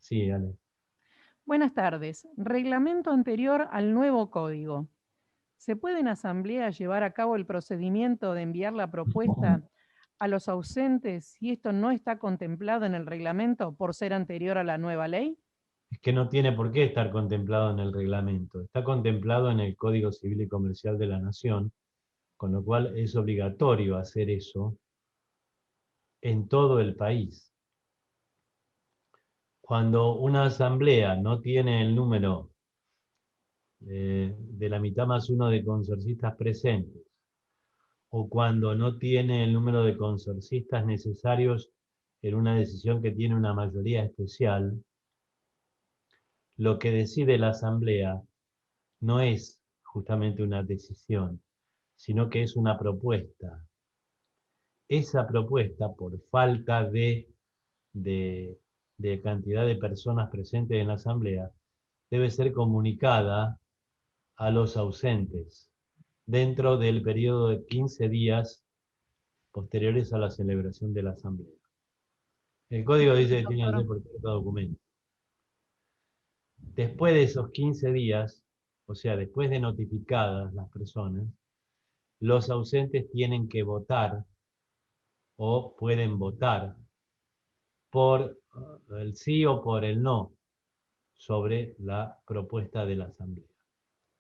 Sí, Ale. Buenas tardes. Reglamento anterior al nuevo código. ¿Se puede en asamblea llevar a cabo el procedimiento de enviar la propuesta a los ausentes si esto no está contemplado en el reglamento por ser anterior a la nueva ley? Es que no tiene por qué estar contemplado en el reglamento. Está contemplado en el Código Civil y Comercial de la Nación, con lo cual es obligatorio hacer eso en todo el país. Cuando una asamblea no tiene el número de la mitad más uno de consorcistas presentes, o cuando no tiene el número de consorcistas necesarios en una decisión que tiene una mayoría especial, lo que decide la asamblea no es justamente una decisión, sino que es una propuesta. Esa propuesta, por falta de, de cantidad de personas presentes en la asamblea, debe ser comunicada a los ausentes dentro del periodo de 15 días posteriores a la celebración de la asamblea. El código dice que tiene que ser por cierto documento. Después de esos 15 días, o sea, después de notificadas las personas, los ausentes tienen que votar o pueden votar por el sí o por el no sobre la propuesta de la asamblea.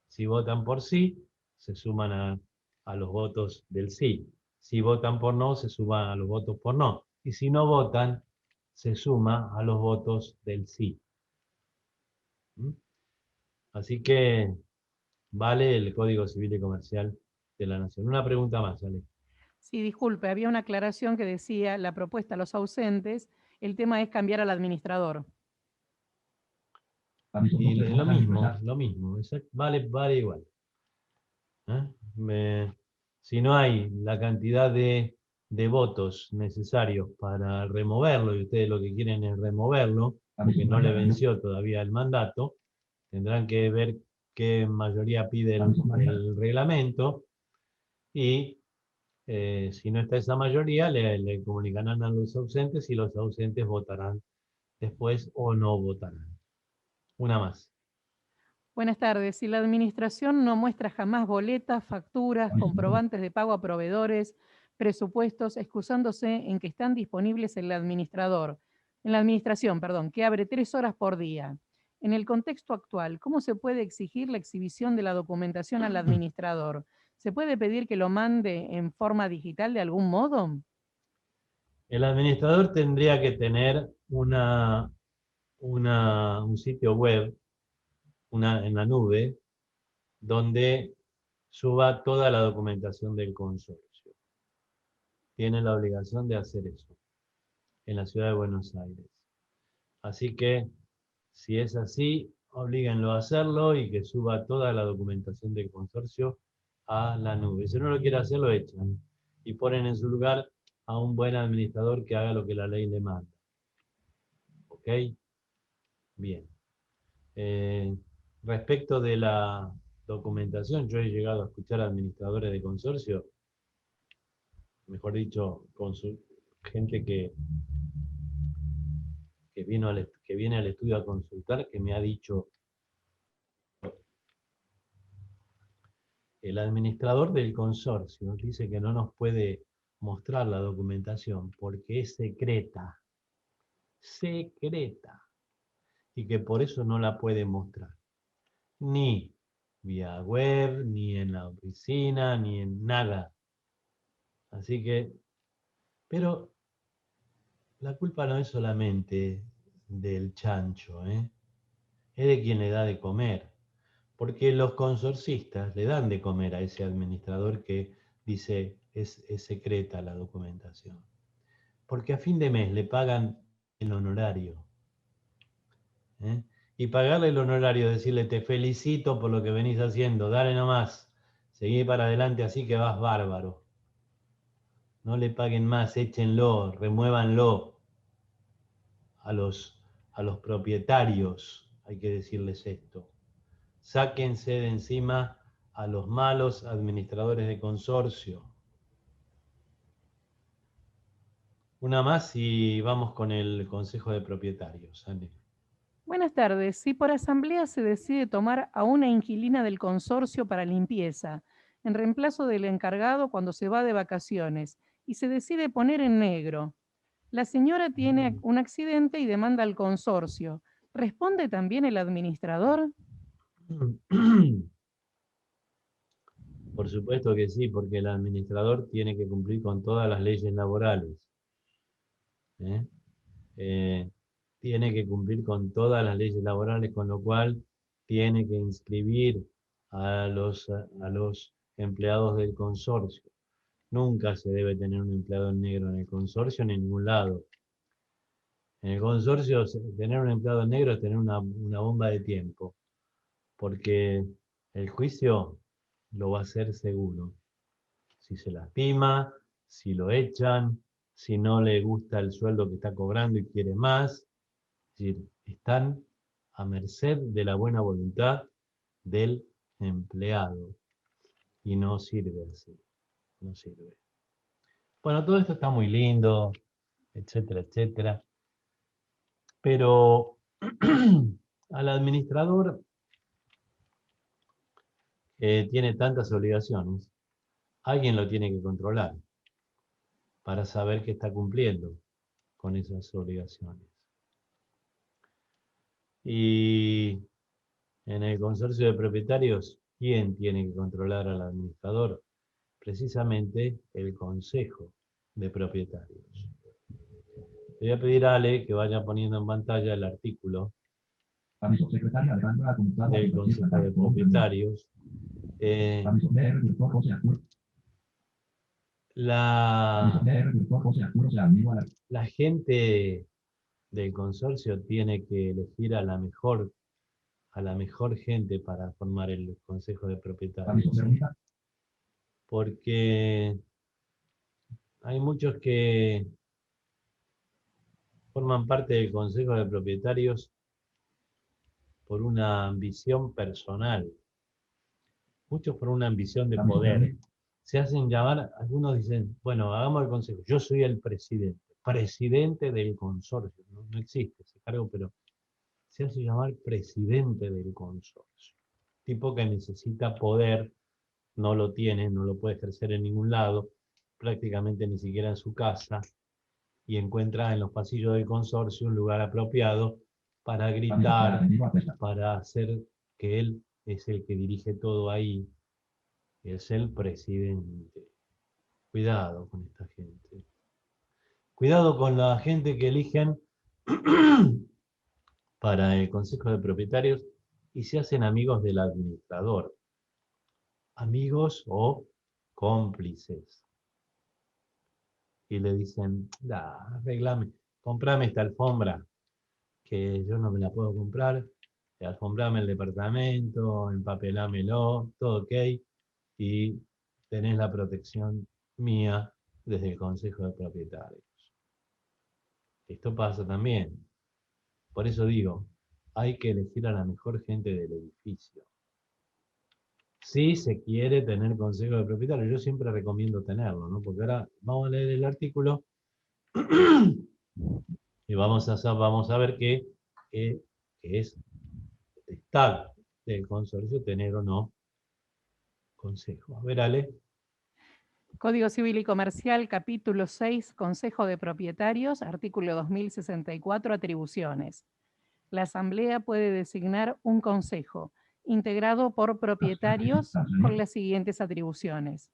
Si votan por sí, se suman a los votos del sí. Si votan por no, se suman a los votos por no. Y si no votan, se suma a los votos del sí. ¿Mm? Así que vale el Código Civil y Comercial de la Nación. Una pregunta más, Ale. Sí, disculpe, había una aclaración que decía la propuesta a los ausentes, el tema es cambiar al administrador. Y lo mismo, vale igual. Si no hay la cantidad de votos necesarios para removerlo, y ustedes lo que quieren es removerlo, porque no le venció todavía el mandato, tendrán que ver qué mayoría pide el reglamento, y si no está esa mayoría, le comunicarán a los ausentes y los ausentes votarán después o no votarán. Una más. Buenas tardes. Si la administración no muestra jamás boletas, facturas, comprobantes de pago a proveedores, presupuestos, excusándose en que están disponibles en la administración, perdón, que abre 3 horas por día. En el contexto actual, ¿cómo se puede exigir la exhibición de la documentación al administrador? ¿Se puede pedir que lo mande en forma digital de algún modo? El administrador tendría que tener un sitio web en la nube donde suba toda la documentación del consorcio. Tiene la obligación de hacer eso en la ciudad de Buenos Aires. Así que, si es así, oblíguenlo a hacerlo y que suba toda la documentación del consorcio a la nube. Si no lo quiere hacer, lo echan y ponen en su lugar a un buen administrador que haga lo que la ley le manda. ¿Ok? Bien. Respecto de la documentación, yo he llegado a escuchar a administradores de consorcio, mejor dicho, gente que viene al estudio a consultar, que me ha dicho, el administrador del consorcio dice que no nos puede mostrar la documentación porque es secreta, y que por eso no la puede mostrar. Ni vía web, ni en la oficina, ni en nada. Así que, pero la culpa no es solamente del chancho, ¿eh? Es de quien le da de comer. Porque los consorcistas le dan de comer a ese administrador que dice es secreta la documentación. Porque a fin de mes le pagan el honorario. ¿Eh? Y pagarle el honorario, decirle te felicito por lo que venís haciendo, dale nomás, seguí para adelante así que vas bárbaro. No le paguen más, échenlo, remuévanlo a los propietarios, hay que decirles esto. Sáquense de encima a los malos administradores de consorcio. Una más y vamos con el Consejo de Propietarios. Andy. Buenas tardes. Si por asamblea se decide tomar a una inquilina del consorcio para limpieza, en reemplazo del encargado cuando se va de vacaciones, y se decide poner en negro, la señora tiene un accidente y demanda al consorcio, ¿responde también el administrador? Por supuesto que sí, porque el administrador tiene que cumplir con todas las leyes laborales. ¿Eh? Tiene que cumplir con todas las leyes laborales, con lo cual tiene que inscribir a los empleados del consorcio. Nunca se debe tener un empleado en negro en el consorcio ni en ningún lado. En el consorcio, tener un empleado en negro es tener una bomba de tiempo, porque el juicio lo va a hacer seguro. Si se lastima, si lo echan, si no le gusta el sueldo que está cobrando y quiere más. Es decir, están a merced de la buena voluntad del empleado. Y no sirve así, no sirve. Bueno, todo esto está muy lindo, etcétera, etcétera. Pero al administrador tiene tantas obligaciones, alguien lo tiene que controlar para saber que está cumpliendo con esas obligaciones. Y en el consorcio de propietarios, ¿quién tiene que controlar al administrador? Precisamente el consejo de propietarios. Le voy a pedir a Ale que vaya poniendo en pantalla el artículo del consejo de propietarios. La gente del consorcio tiene que elegir a la mejor gente para formar el consejo de propietarios. Porque hay muchos que forman parte del consejo de propietarios por una ambición personal, muchos por una ambición de poder. Se hacen llamar, algunos dicen, bueno, hagamos el consejo, yo soy el presidente del consorcio, no existe ese cargo, pero se hace llamar presidente del consorcio. Tipo que necesita poder, no lo tiene, no lo puede ejercer en ningún lado, prácticamente ni siquiera en su casa, y encuentra en los pasillos del consorcio un lugar apropiado para gritar, para hacer que él es el que dirige todo ahí, es el presidente. Cuidado con esta gente. Cuidado con la gente que eligen para el consejo de propietarios y se hacen amigos del administrador. Amigos o cómplices. Y le dicen, arreglame, comprame esta alfombra, que yo no me la puedo comprar, alfombrame el departamento, empapelámelo, todo ok, y tenés la protección mía desde el Consejo de Propietarios. Esto pasa también. Por eso digo, hay que elegir a la mejor gente del edificio. Si se quiere tener consejo de propietarios, yo siempre recomiendo tenerlo, ¿no? Porque ahora vamos a leer el artículo y vamos a ver que es potestad del consorcio tener o no consejo. A ver, Ale. Código Civil y Comercial, capítulo 6, Consejo de Propietarios, artículo 2064, atribuciones. La Asamblea puede designar un consejo integrado por propietarios con las siguientes atribuciones.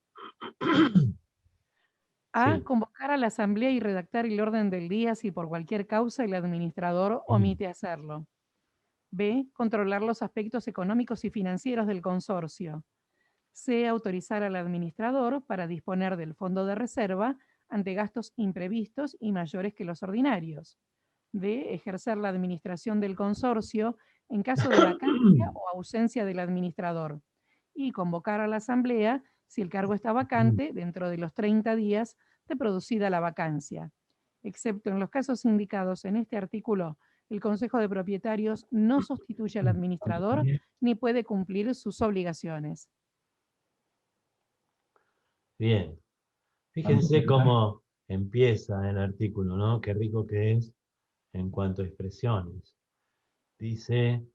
A. Sí. Convocar a la asamblea y redactar el orden del día si por cualquier causa el administrador omite hacerlo. B. Controlar los aspectos económicos y financieros del consorcio. C. Autorizar al administrador para disponer del fondo de reserva ante gastos imprevistos y mayores que los ordinarios. D. Ejercer la administración del consorcio en caso de vacancia o ausencia del administrador. Y convocar a la asamblea si el cargo está vacante dentro de los 30 días de producida la vacancia. Excepto en los casos indicados en este artículo, el Consejo de Propietarios no sustituye al administrador ni puede cumplir sus obligaciones. Bien. Fíjense cómo empieza el artículo, ¿no? Qué rico que es en cuanto a expresiones. Dice,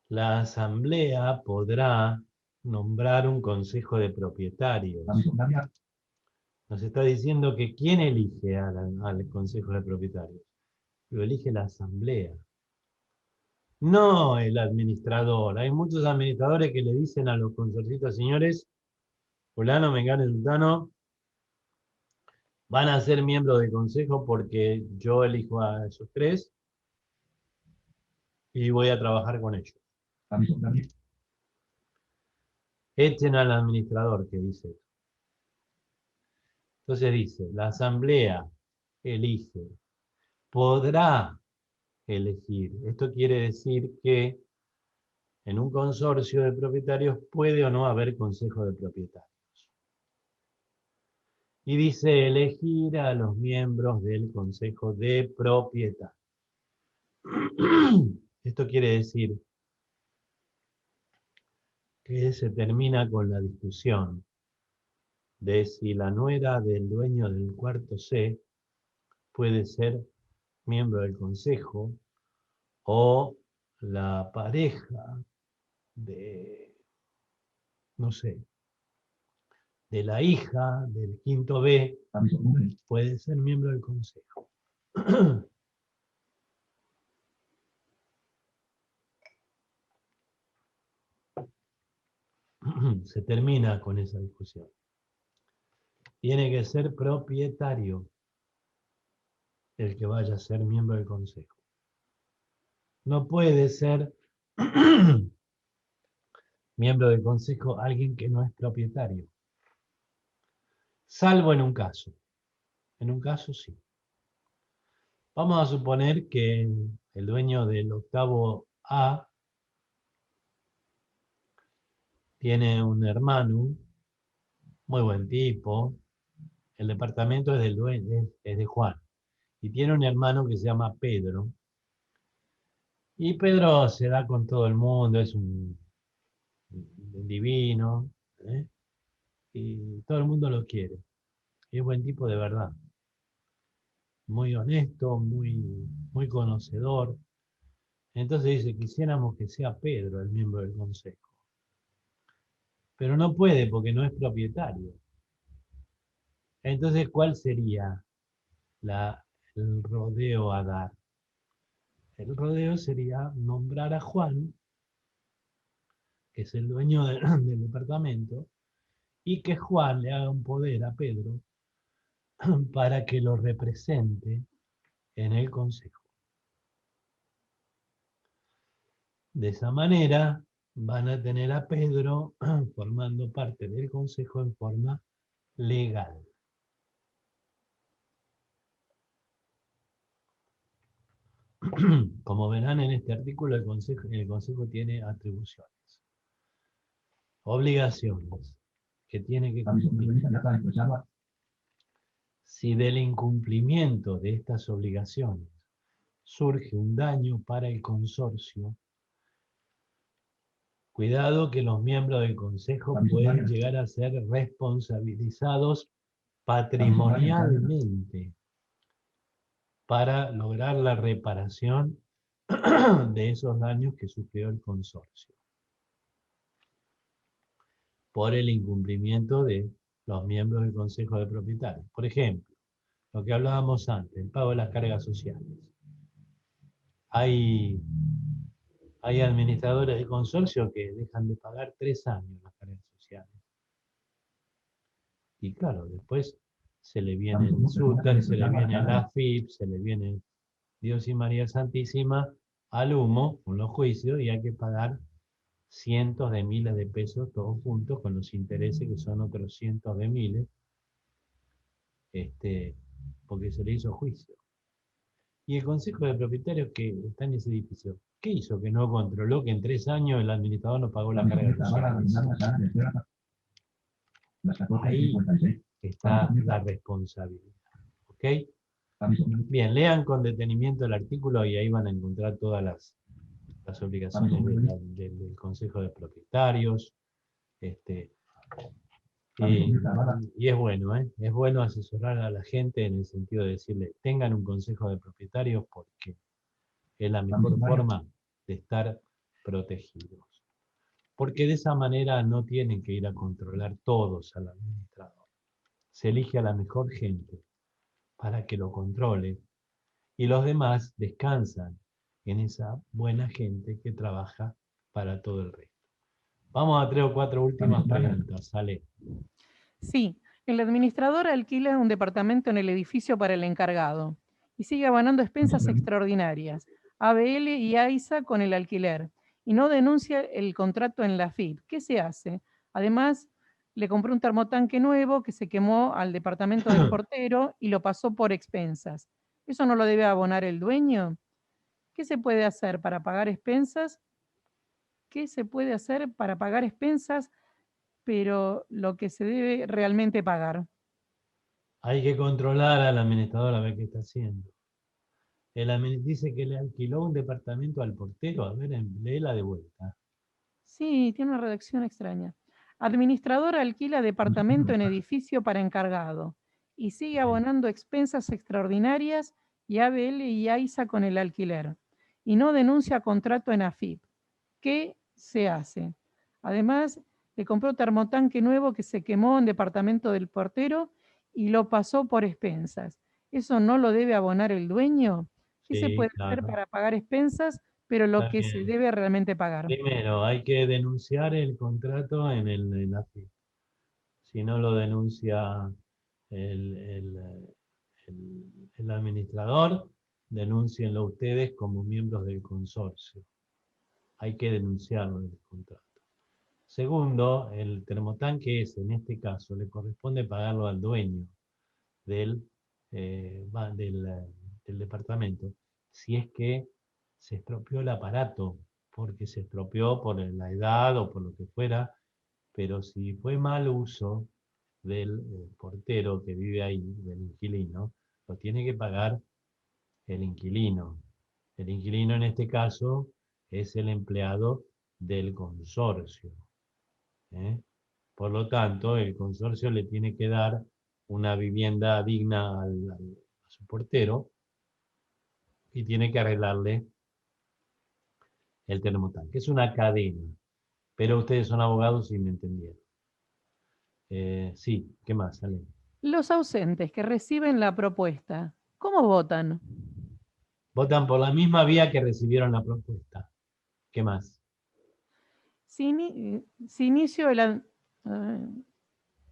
la asamblea podrá nombrar un consejo de propietarios. Nos está diciendo que ¿quién elige al consejo de propietarios? Lo elige la asamblea. No el administrador. Hay muchos administradores que le dicen a los consorcios, señores, fulano, mengano y sultano, van a ser miembros del consejo porque yo elijo a esos tres y voy a trabajar con ellos. Echen al administrador que dice eso. Entonces dice, la asamblea elige, podrá elegir. Esto quiere decir que en un consorcio de propietarios puede o no haber consejo de propietarios. Y dice elegir a los miembros del consejo de propietarios. Esto quiere decir que se termina con la discusión de si la nuera del dueño del cuarto C puede ser miembro del consejo o la pareja de, no sé, de la hija del quinto B puede ser miembro del consejo. Se termina con esa discusión. Tiene que ser propietario el que vaya a ser miembro del consejo. No puede ser miembro del consejo alguien que no es propietario. Salvo en un caso. En un caso sí. Vamos a suponer que el dueño del octavo A tiene un hermano, muy buen tipo, el departamento es del dueño, es de Juan, y tiene un hermano que se llama Pedro, y Pedro se da con todo el mundo, es un divino, ¿eh? Y todo el mundo lo quiere, y es buen tipo de verdad, muy honesto, muy conocedor. Entonces dice, quisiéramos que sea Pedro el miembro del consejo. Pero no puede porque no es propietario. Entonces, ¿cuál sería el rodeo a dar? El rodeo sería nombrar a Juan, que es el dueño del departamento, y que Juan le haga un poder a Pedro para que lo represente en el consejo. De esa manera van a tener a Pedro formando parte del consejo en forma legal. Como verán en este artículo, el consejo tiene atribuciones, obligaciones que tiene que cumplir. Si del incumplimiento de estas obligaciones surge un daño para el consorcio, cuidado que los miembros del consejo pueden llegar a ser responsabilizados patrimonialmente para lograr la reparación de esos daños que sufrió el consorcio por el incumplimiento de los miembros del Consejo de Propietarios. Por ejemplo, lo que hablábamos antes, el pago de las cargas sociales. Hay Hay administradores de consorcio que dejan de pagar 3 años las cargas sociales. Y claro, después se le viene el SUTER, se le viene el AFIP, se le viene Dios y María Santísima al humo con los juicios y hay que pagar cientos de miles de pesos todos juntos con los intereses que son otros cientos de miles, porque se le hizo juicio. Y el Consejo de Propietarios que está en ese edificio, ¿qué hizo? Que no controló que en 3 años el administrador no pagó la carga social. Ahí está la responsabilidad. ¿Ok? Bien, lean con detenimiento el artículo y ahí van a encontrar todas las obligaciones del Consejo de Propietarios. Y es bueno, ¿eh? Es bueno asesorar a la gente en el sentido de decirle, tengan un consejo de propietarios porque es la mejor forma de estar protegidos. Porque de esa manera no tienen que ir a controlar todos al administrador. Se elige a la mejor gente para que lo controle y los demás descansan en esa buena gente que trabaja para todo el resto. Vamos a 3 o 4 últimas preguntas, ¿sale? Sí, el administrador alquila un departamento en el edificio para el encargado y sigue abonando expensas extraordinarias, ABL y AISA con el alquiler, y no denuncia el contrato en la FIP. ¿Qué se hace? Además, le compró un termotanque nuevo que se quemó al departamento del portero y lo pasó por expensas. ¿Eso no lo debe abonar el dueño? ¿Qué se puede hacer para pagar expensas? ¿Qué se puede hacer para pagar expensas, pero lo que se debe realmente pagar? Hay que controlar al administrador a ver qué está haciendo. Dice que le alquiló un departamento al portero. A ver, léela de vuelta. Sí, tiene una redacción extraña. Administrador alquila departamento en edificio para encargado y sigue abonando expensas extraordinarias y ABL y AISA con el alquiler y no denuncia contrato en AFIP. ¿Qué se hace? Además, le compró termotanque nuevo que se quemó en departamento del portero y lo pasó por expensas. ¿Eso no lo debe abonar el dueño? ¿Qué se Sí, puede hacer claro. para pagar expensas, pero lo Está que se bien. debe realmente pagar? Primero, hay que denunciar el contrato en la FIP. Si no lo denuncia el, el, el administrador, denúncienlo ustedes como miembros del consorcio. Hay que denunciarlo en el contrato. Segundo, el termotanque en este caso, le corresponde pagarlo al dueño del, del departamento, si es que se estropeó el aparato, porque se estropeó por la edad o por lo que fuera, pero si fue mal uso del portero que vive ahí, del inquilino, lo tiene que pagar el inquilino. El inquilino en este caso es el empleado del consorcio, ¿eh? Por lo tanto, el consorcio le tiene que dar una vivienda digna a su portero y tiene que arreglarle el termotanque. Es una cadena, pero ustedes son abogados y me entendieron. Sí, ¿qué más, Ale? Los ausentes que reciben la propuesta, ¿cómo votan? Votan por la misma vía que recibieron la propuesta. ¿Qué más? Si inicio el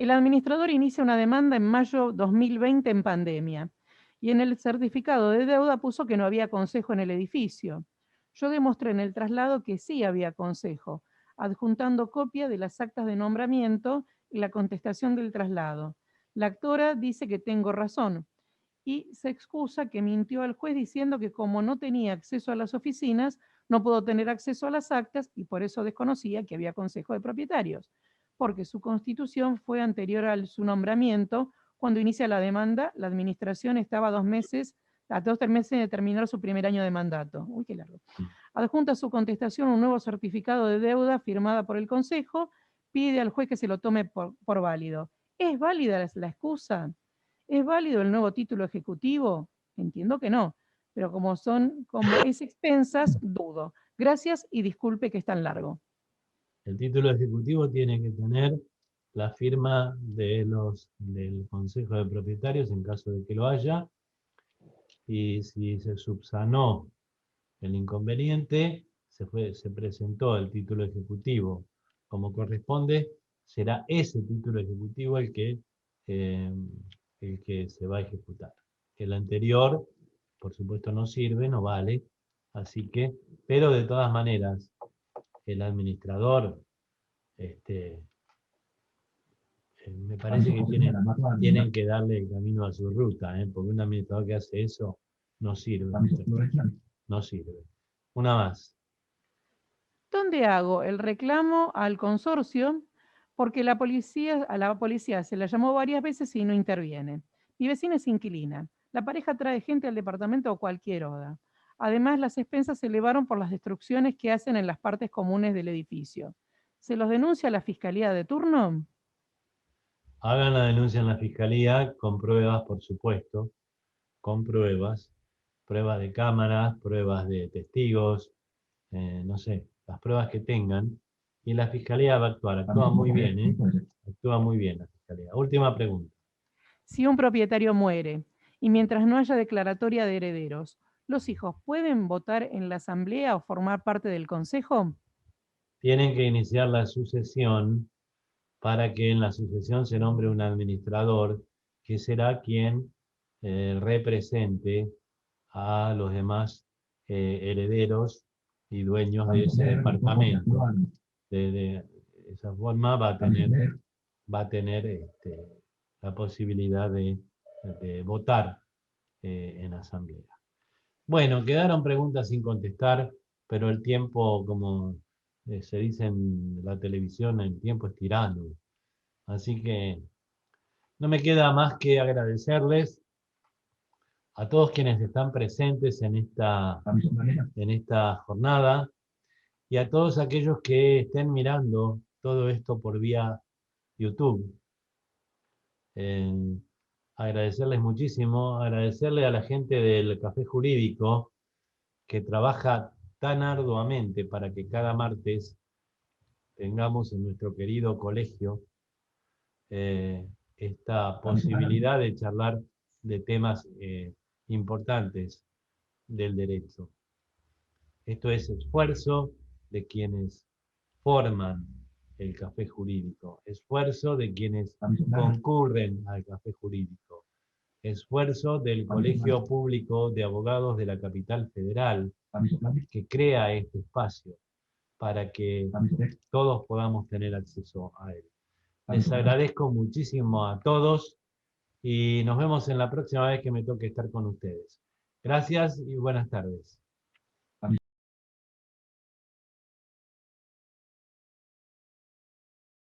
administrador inicia una demanda en mayo 2020 en pandemia y en el certificado de deuda puso que no había consejo en el edificio. Yo demostré en el traslado que sí había consejo, adjuntando copia de las actas de nombramiento y la contestación del traslado. La actora dice que tengo razón y se excusa que mintió al juez diciendo que como no tenía acceso a las oficinas, no pudo tener acceso a las actas y por eso desconocía que había consejo de propietarios, porque su constitución fue anterior a su nombramiento. Cuando inicia la demanda, la administración estaba a 2 meses de terminar su primer año de mandato. Uy, qué largo. Adjunta a su contestación un nuevo certificado de deuda firmada por el Consejo, pide al juez que se lo tome por válido. ¿Es válida la excusa? ¿Es válido el nuevo título ejecutivo? Entiendo que no, pero como es expensas, dudo. Gracias y disculpe que es tan largo. El título ejecutivo tiene que tener la firma del Consejo de Propietarios en caso de que lo haya, y si se subsanó el inconveniente, se presentó el título ejecutivo como corresponde, será ese título ejecutivo eh, el que se va a ejecutar. El anterior, por supuesto, no sirve, no vale, así que, pero de todas maneras, el administrador, me parece que tienen que darle el camino a su ruta, porque un administrador que hace eso no sirve. No sirve. Una más. ¿Dónde hago el reclamo al consorcio? Porque a la policía se la llamó varias veces y no interviene. Mi vecina es inquilina. La pareja trae gente al departamento a cualquier hora. Además, las expensas se elevaron por las destrucciones que hacen en las partes comunes del edificio. ¿Se los denuncia a la fiscalía de turno? Hagan la denuncia en la fiscalía con pruebas, por supuesto, con pruebas, pruebas de cámaras, pruebas de testigos, no sé, las pruebas que tengan, y la fiscalía va a actuar. Actúa muy bien, ¿eh? Actúa muy bien la fiscalía. Última pregunta. Si un propietario muere y mientras no haya declaratoria de herederos, ¿los hijos pueden votar en la asamblea o formar parte del consejo? Tienen que iniciar la sucesión para que en la sucesión se nombre un administrador que será quien represente a los demás herederos y dueños de ese departamento. De esa forma va a tener la posibilidad de votar en asamblea. Bueno, quedaron preguntas sin contestar, pero el tiempo, como se dice en la televisión, el tiempo es tirano. Así que no me queda más que agradecerles a todos quienes están presentes en esta jornada y a todos aquellos que estén mirando todo esto por vía YouTube. Eh, Agradecerles muchísimo, agradecerle a la gente del Café Jurídico que trabaja tan arduamente para que cada martes tengamos en nuestro querido colegio eh, esta posibilidad de charlar de temas importantes del derecho. Esto es esfuerzo de quienes forman el café jurídico, esfuerzo de quienes concurren al café jurídico, esfuerzo del Colegio Público de Abogados de la Capital Federal, que crea este espacio para que todos podamos tener acceso a él. Les agradezco muchísimo a todos y nos vemos en la próxima vez que me toque estar con ustedes. Gracias y buenas tardes.